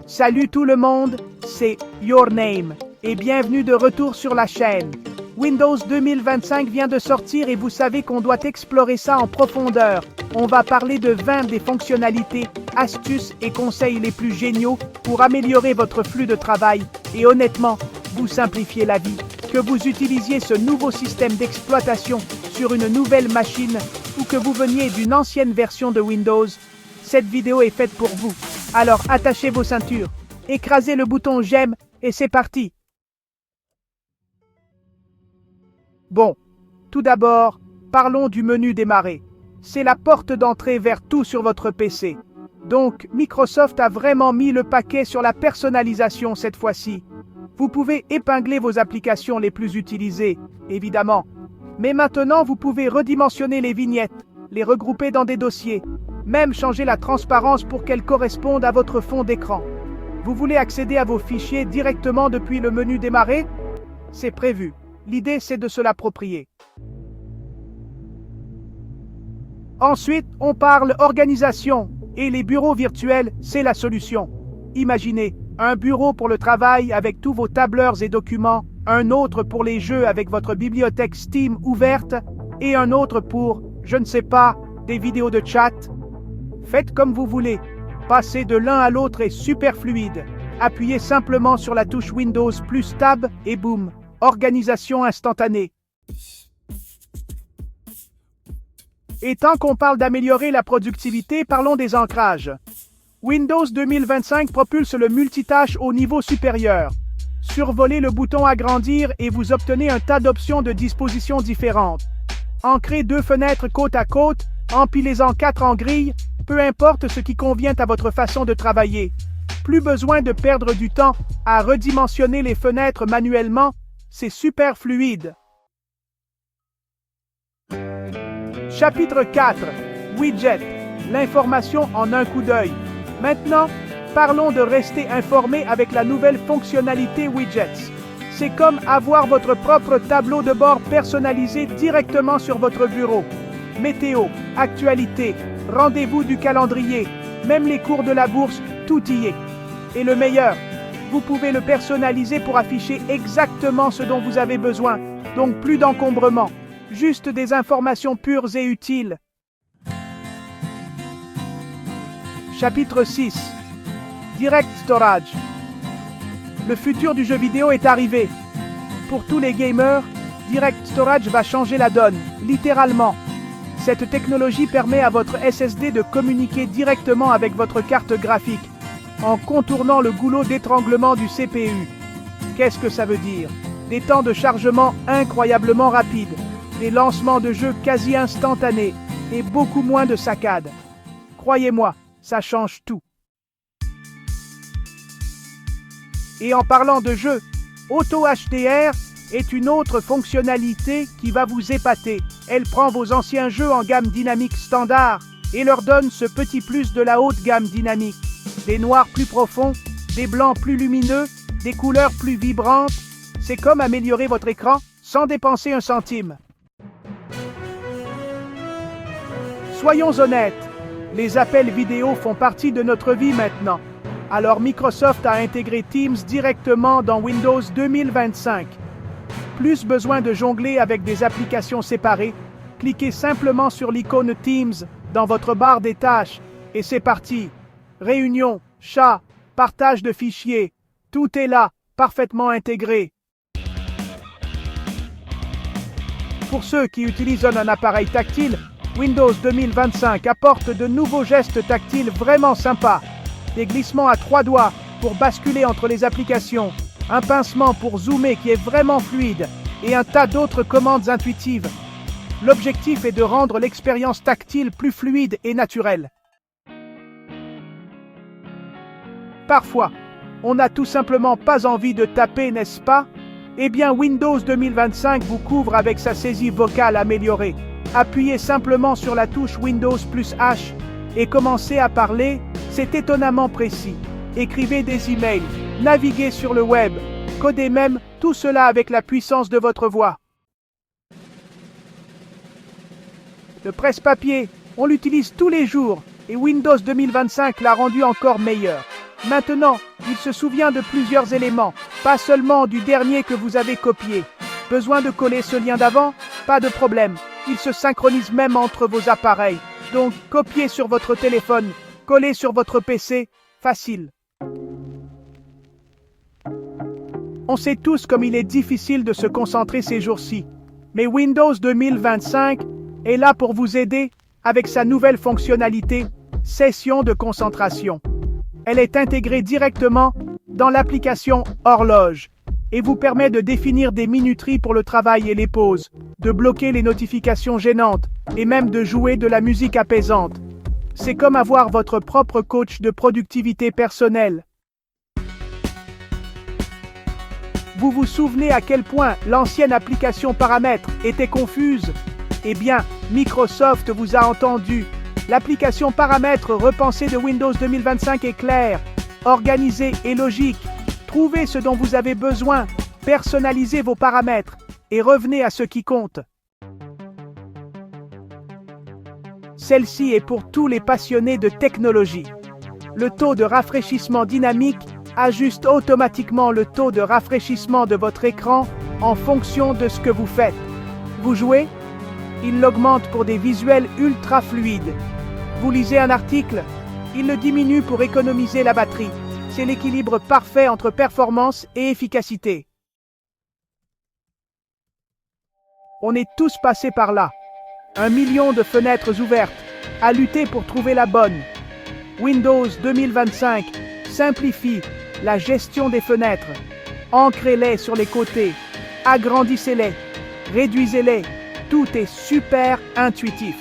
Salut tout le monde, c'est Your Name et bienvenue de retour sur la chaîne. Windows 2025 vient de sortir et vous savez qu'on doit explorer ça en profondeur. On va parler de 20 des fonctionnalités, astuces et conseils les plus géniaux pour améliorer votre flux de travail et honnêtement, vous simplifier la vie. Que vous utilisiez ce nouveau système d'exploitation sur une nouvelle machine ou que vous veniez d'une ancienne version de Windows, cette vidéo est faite pour vous. Alors attachez vos ceintures, écrasez le bouton j'aime et c'est parti. Bon, tout d'abord, parlons du menu démarrer. C'est la porte d'entrée vers tout sur votre PC. Donc, Microsoft a vraiment mis le paquet sur la personnalisation cette fois-ci. Vous pouvez épingler vos applications les plus utilisées, évidemment. Mais maintenant, vous pouvez redimensionner les vignettes, les regrouper dans des dossiers, même changer la transparence pour qu'elles correspondent à votre fond d'écran. Vous voulez accéder à vos fichiers directement depuis le menu démarrer? C'est prévu. L'idée, c'est de se l'approprier. Ensuite, on parle organisation, et les bureaux virtuels, c'est la solution. Imaginez, un bureau pour le travail avec tous vos tableurs et documents, un autre pour les jeux avec votre bibliothèque Steam ouverte, et un autre pour, je ne sais pas, des vidéos de chat. Faites comme vous voulez. Passer de l'un à l'autre est super fluide. Appuyez simplement sur la touche Windows plus Tab et boum, organisation instantanée. Et tant qu'on parle d'améliorer la productivité, parlons des ancrages. Windows 2025 propulse le multitâche au niveau supérieur. Survolez le bouton agrandir et vous obtenez un tas d'options de dispositions différentes. Ancrez 2 fenêtres côte à côte, empilez-en 4 en grille, peu importe ce qui convient à votre façon de travailler. Plus besoin de perdre du temps à redimensionner les fenêtres manuellement, c'est super fluide. Chapitre 4. Widgets. L'information en un coup d'œil. Maintenant, parlons de rester informé avec la nouvelle fonctionnalité Widgets. C'est comme avoir votre propre tableau de bord personnalisé directement sur votre bureau. Météo, actualité, rendez-vous du calendrier, même les cours de la bourse, tout y est. Et le meilleur, vous pouvez le personnaliser pour afficher exactement ce dont vous avez besoin, donc plus d'encombrement, juste des informations pures et utiles. Chapitre 6. Direct Storage. Le futur du jeu vidéo est arrivé. Pour tous les gamers, Direct Storage va changer la donne, littéralement. Cette technologie permet à votre SSD de communiquer directement avec votre carte graphique, en contournant le goulot d'étranglement du CPU. Qu'est-ce que ça veut dire? Des temps de chargement incroyablement rapides, des lancements de jeux quasi instantanés et beaucoup moins de saccades. Croyez-moi, ça change tout. Et en parlant de jeux, Auto HDR est une autre fonctionnalité qui va vous épater. Elle prend vos anciens jeux en gamme dynamique standard et leur donne ce petit plus de la haute gamme dynamique. Des noirs plus profonds, des blancs plus lumineux, des couleurs plus vibrantes. C'est comme améliorer votre écran sans dépenser un centime. Soyons honnêtes, les appels vidéo font partie de notre vie maintenant. Alors Microsoft a intégré Teams directement dans Windows 2025. Plus besoin de jongler avec des applications séparées, cliquez simplement sur l'icône Teams dans votre barre des tâches et c'est parti. Réunion, chat, partage de fichiers, tout est là, parfaitement intégré. Pour ceux qui utilisent un appareil tactile, Windows 2025 apporte de nouveaux gestes tactiles vraiment sympas. Des glissements à 3 doigts pour basculer entre les applications, un pincement pour zoomer qui est vraiment fluide et un tas d'autres commandes intuitives. L'objectif est de rendre l'expérience tactile plus fluide et naturelle. Parfois, on n'a tout simplement pas envie de taper, n'est-ce pas? Eh bien, Windows 2025 vous couvre avec sa saisie vocale améliorée. Appuyez simplement sur la touche Windows plus H et commencez à parler, c'est étonnamment précis. Écrivez des emails, naviguez sur le web, codez même tout cela avec la puissance de votre voix. Le presse-papier, on l'utilise tous les jours et Windows 2025 l'a rendu encore meilleur. Maintenant, Il se souvient de plusieurs éléments, pas seulement du dernier que vous avez copié. Besoin de coller ce lien d'avant? Pas de problème. Il se synchronise même entre vos appareils. Donc, copiez sur votre téléphone, collez sur votre PC, facile. On sait tous comme il est difficile de se concentrer ces jours-ci. Mais Windows 2025 est là pour vous aider avec sa nouvelle fonctionnalité, Session de concentration. Elle est intégrée directement dans l'application Horloge et vous permet de définir des minuteries pour le travail et les pauses, de bloquer les notifications gênantes et même de jouer de la musique apaisante. C'est comme avoir votre propre coach de productivité personnelle. Vous vous souvenez à quel point l'ancienne application Paramètres était confuse? Eh bien, Microsoft vous a entendu. L'application Paramètres repensée de Windows 2025 est claire, organisée et logique. Trouvez ce dont vous avez besoin, personnalisez vos paramètres et revenez à ce qui compte. Celle-ci est pour tous les passionnés de technologie. Le taux de rafraîchissement dynamique ajuste automatiquement le taux de rafraîchissement de votre écran en fonction de ce que vous faites. Vous jouez? Il l'augmente pour des visuels ultra fluides. Vous lisez un article? Il le diminue pour économiser la batterie. C'est l'équilibre parfait entre performance et efficacité. On est tous passés par là. 1 million de fenêtres ouvertes, à lutter pour trouver la bonne. Windows 2025 simplifie la gestion des fenêtres. Ancrez-les sur les côtés, agrandissez-les, réduisez-les. Tout est super intuitif.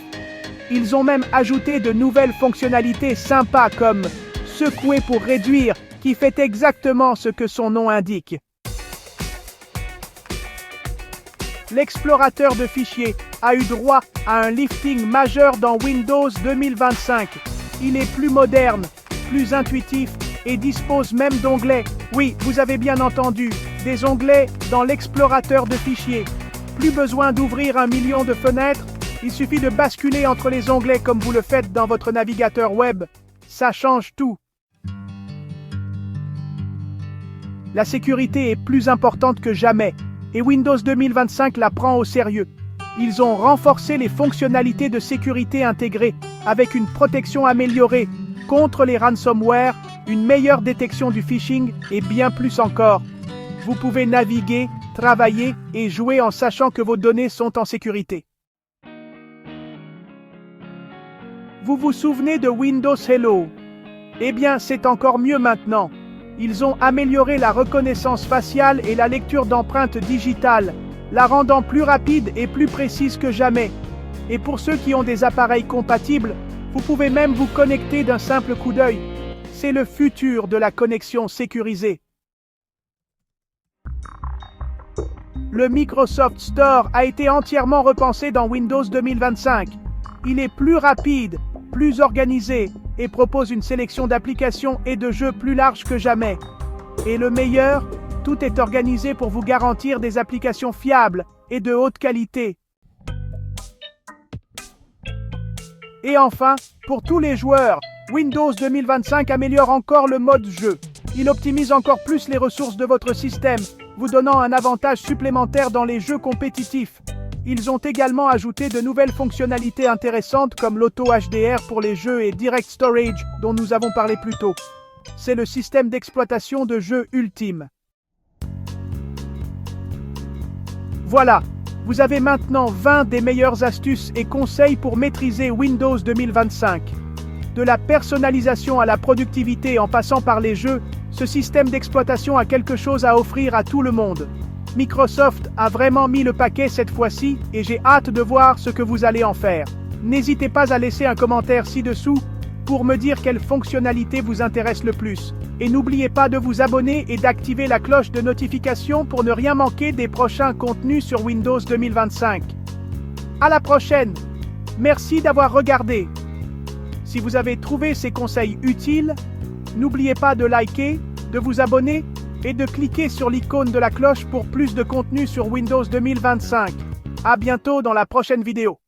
Ils ont même ajouté de nouvelles fonctionnalités sympas comme secouer pour réduire, qui fait exactement ce que son nom indique. L'explorateur de fichiers a eu droit à un lifting majeur dans Windows 2025. Il est plus moderne, plus intuitif et dispose même d'onglets. Oui, vous avez bien entendu, des onglets dans l'explorateur de fichiers. Plus besoin d'ouvrir 1 million de fenêtres, il suffit de basculer entre les onglets comme vous le faites dans votre navigateur web. Ça change tout. La sécurité est plus importante que jamais, et Windows 2025 la prend au sérieux. Ils ont renforcé les fonctionnalités de sécurité intégrées, avec une protection améliorée contre les ransomware, une meilleure détection du phishing et bien plus encore. Vous pouvez naviguer, travailler et jouer en sachant que vos données sont en sécurité. Vous vous souvenez de Windows Hello? Eh bien, c'est encore mieux maintenant. Ils ont amélioré la reconnaissance faciale et la lecture d'empreintes digitales, la rendant plus rapide et plus précise que jamais. Et pour ceux qui ont des appareils compatibles, vous pouvez même vous connecter d'un simple coup d'œil. C'est le futur de la connexion sécurisée. Le Microsoft Store a été entièrement repensé dans Windows 2025. Il est plus rapide, plus organisé et propose une sélection d'applications et de jeux plus large que jamais. Et le meilleur, tout est organisé pour vous garantir des applications fiables et de haute qualité. Et enfin, pour tous les joueurs, Windows 2025 améliore encore le mode jeu. Il optimise encore plus les ressources de votre système, vous donnant un avantage supplémentaire dans les jeux compétitifs. Ils ont également ajouté de nouvelles fonctionnalités intéressantes comme l'auto HDR pour les jeux et Direct Storage dont nous avons parlé plus tôt. C'est le système d'exploitation de jeux ultime. Voilà, vous avez maintenant 20 des meilleures astuces et conseils pour maîtriser Windows 2025. De la personnalisation à la productivité en passant par les jeux, ce système d'exploitation a quelque chose à offrir à tout le monde. Microsoft a vraiment mis le paquet cette fois-ci et j'ai hâte de voir ce que vous allez en faire. N'hésitez pas à laisser un commentaire ci-dessous pour me dire quelle fonctionnalité vous intéresse le plus. Et n'oubliez pas de vous abonner et d'activer la cloche de notification pour ne rien manquer des prochains contenus sur Windows 2025. À la prochaine! Merci d'avoir regardé. Si vous avez trouvé ces conseils utiles, n'oubliez pas de liker, de vous abonner et de cliquer sur l'icône de la cloche pour plus de contenu sur Windows 2025. À bientôt dans la prochaine vidéo.